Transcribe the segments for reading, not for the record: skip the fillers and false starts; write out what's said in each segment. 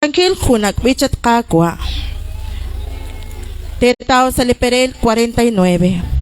Tranquil kunak wichat kakwa. Tetao sa Liperel 49.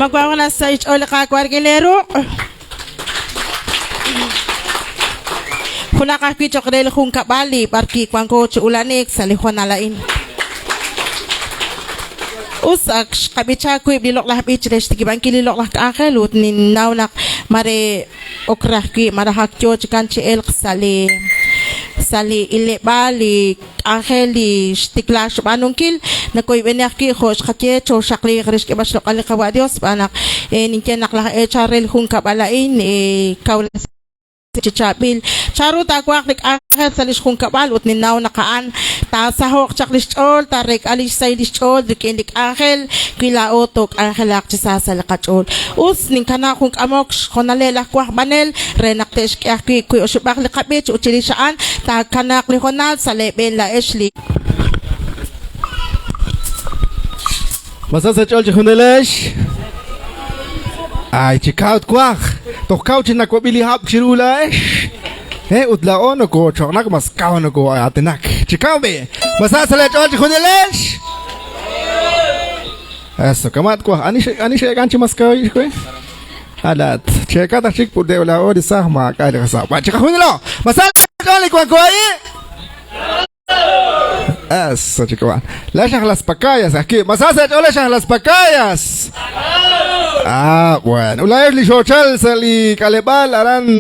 Magwawa na sa HO kakwargilero. Kuna kakwicho krel kung kabali parki kwang ko ulanik sa lihon nalain. Usak kabicha ko ibilok lah bichres tigibang kililok lah kaakelut ninaw nak mare okraki marahak yo chikan chiel sali ile bali angeli stiklash banungkil na koy benaki khos khake cho shakli khrish ke baslo kali kawadios panak ninken nakla charel kung kabalain kaula chichabil charu takwak nik angel salis kung kabalot ninaw nakaan ta sahok chaklis chol tarek alis saylis chol dikendik angel kila otok angel ak sa lakachol us ning kana kung amok konalela kwak banel renaktesh ki aki kuy usubak likabit uchilisaan ta kanak lihonal sa leben la esli Masa sa chol chunelesh ay chikaut kwak to couch na ko bili hap chirula utlaon ko choknak mas kaon ko atenak chikaw be masa sale chol khudelesh eso kamat ko ani she ganchi mas kaw ko alat cheka ta chik pude la odi sahma ka le sa ba chika khudelo masa chol ko eso chikawan la shah las pacayas aquí masa sale chol shah las pacayas bueno, una vez li shochal sali kalebal harán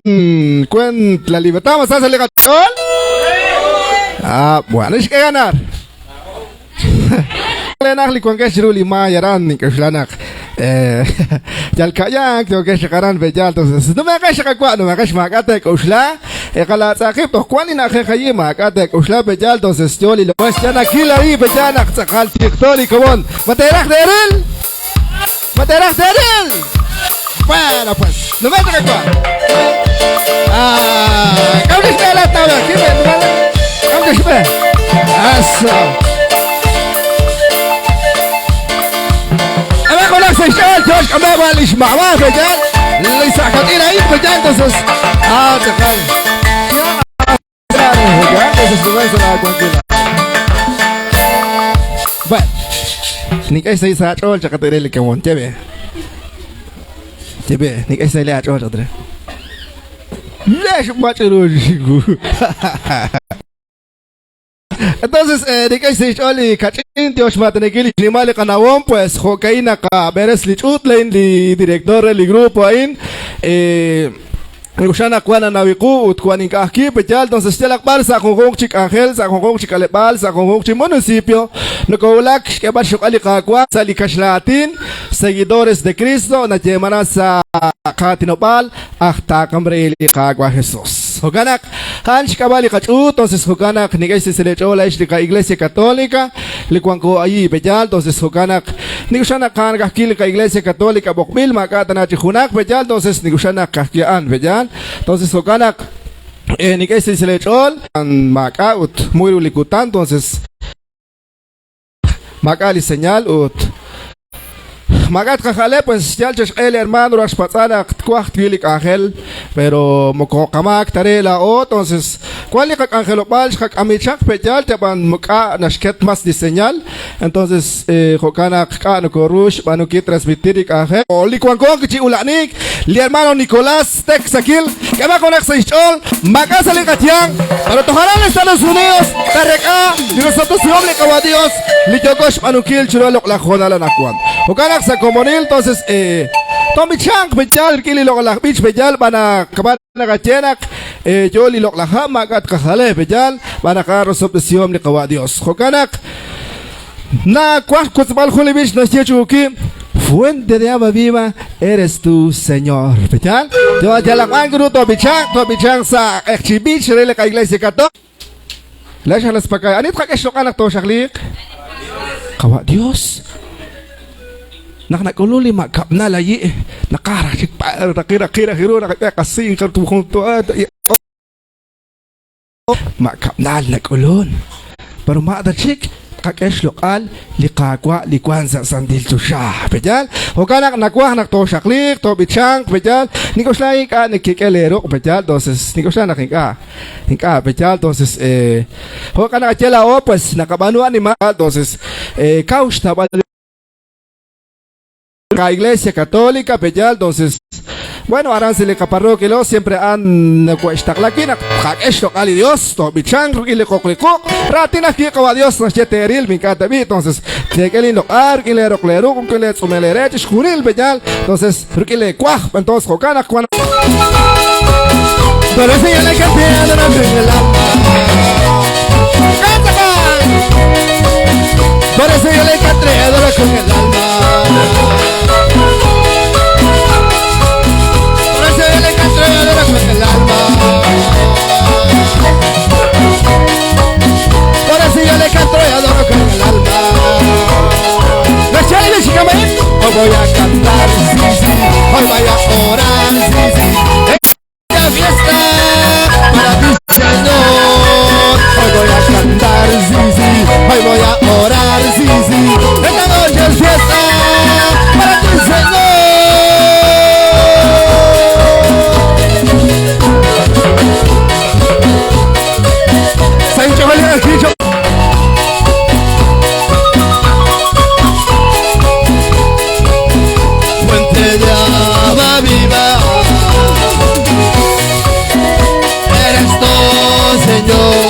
cuent la libertad más sale gatol. Bueno, es que ganar. Lenak li cuan que shiruli ma yaran ni que shlanak. Yal kayak to que shakaran bejal entonces no me hagas shakwa no me hagas magate kushla kala saqib to kwani na khayi magate kushla bejal entonces yo li lo están aquí la ahí bejal sakal tiktoli komon materak deril ¡Materas de él! Bueno, pues, no me toca cuál. ¡Cámbiate de la tabla! ¡Cámbiate! ¡Eso! ¡Abajo la sesión! ¡Josh, me va a lismar! ¡Va, Bellal! ¡Le saca tira ahí, Bellal! Entonces... ¡Te entonces, no vais a nada tranquila. Bueno. Ni kay say sa chol chaka tere que mon tebe ni kay say le chol chadre lesh machero jigu entonces ni kay say chol kachin tiosh matne kili nimale kanawon pues jokaina ka beres li chutlein li director li grupo ain Kushana kuana nawiku ut kuaning kahki pejal entonces telak bal sa kongkong chik angel sa kongkong chik alepal sa kongkong chik municipio nakaulak que ba shukali kakwa sa likashlatin seguidores de Cristo na yemana sa katinopal akta kambre kakwa Jesus Hoganak hanch kabali kachu entonces hoganak nigay si selechola ish ka iglesia católica likuanko ayi pejal entonces hoganak nigushana kan kahki ka iglesia católica bokbil makata na chihunak pejal entonces nigushana kahkian pejal entonces hoganak nigay si selechol makaut muy likutan entonces makali señal ut Magat kajale pues ya el hermano ras patsana kwak tilik angel pero moko kamak tarela o entonces cuál es angelo pal kak amichak pejal taban muka nashket mas di señal entonces jokana kano korush banu ki transmitir angel o likwan ko ki ulanik li hermano Nicolás Texakil que va con exishol maga sale katiang para toharan Estados Unidos tareka y nosotros hombre como Dios li jokosh banu kil chulok la khona la nakwan jokana comunil entonces Tommy Chang bejal kili lok la beach bejal bana kaban nagachenak yo li lok la hamagat kahale bejal bana ka resolución ni kawa Dios jokanak na kwak kutbal khuli beach na chechuki fuente de agua viva eres tú Señor bejal yo ya la angru Tommy Chang sa beach rele ka iglesia católica la shalas pakay anit ka keshokanak to shaklik kawa Dios nakululi makap na layi nakara chik pa nakira hiro nakakasing kartukong to makap na nakulon pero maada chik kakesh lokal likakwa likwan sa sandil to siya pejal hokanak nakuha nak to shaklik to bichang pejal nikos lai ka nikikelero pejal entonces nikos na nakinka pejal entonces hokanak chela o pues nakabanuan ni ma entonces kaush tabal la iglesia católica, peyal, entonces, bueno, aránsele caparroquia, lo siempre han cuesta la quina, esto cali Dios, to bichang, y le coqueco, ratina que a Dios, no se teril, mi cata, entonces, tiene que lindo ar, que le roclero, con que le sumelere, churil, peyal, entonces, que le cuaj, entonces, jocana, cuando. Pero si yo le canté de la primera. Por eso yo le canté con el alma. Por eso yo le canté con el alma. Por eso yo le canté con el alma. La chale chica, hoy voy a cantar, hoy voy a orar, fiesta para ti, Señor. Hoy voy a cantar, sí, sí. Hoy voy a orar, sí, sí. Esta noche es fiesta para ti, Señor. Sancho, vale, aquí, Fuente de agua viva, Señor.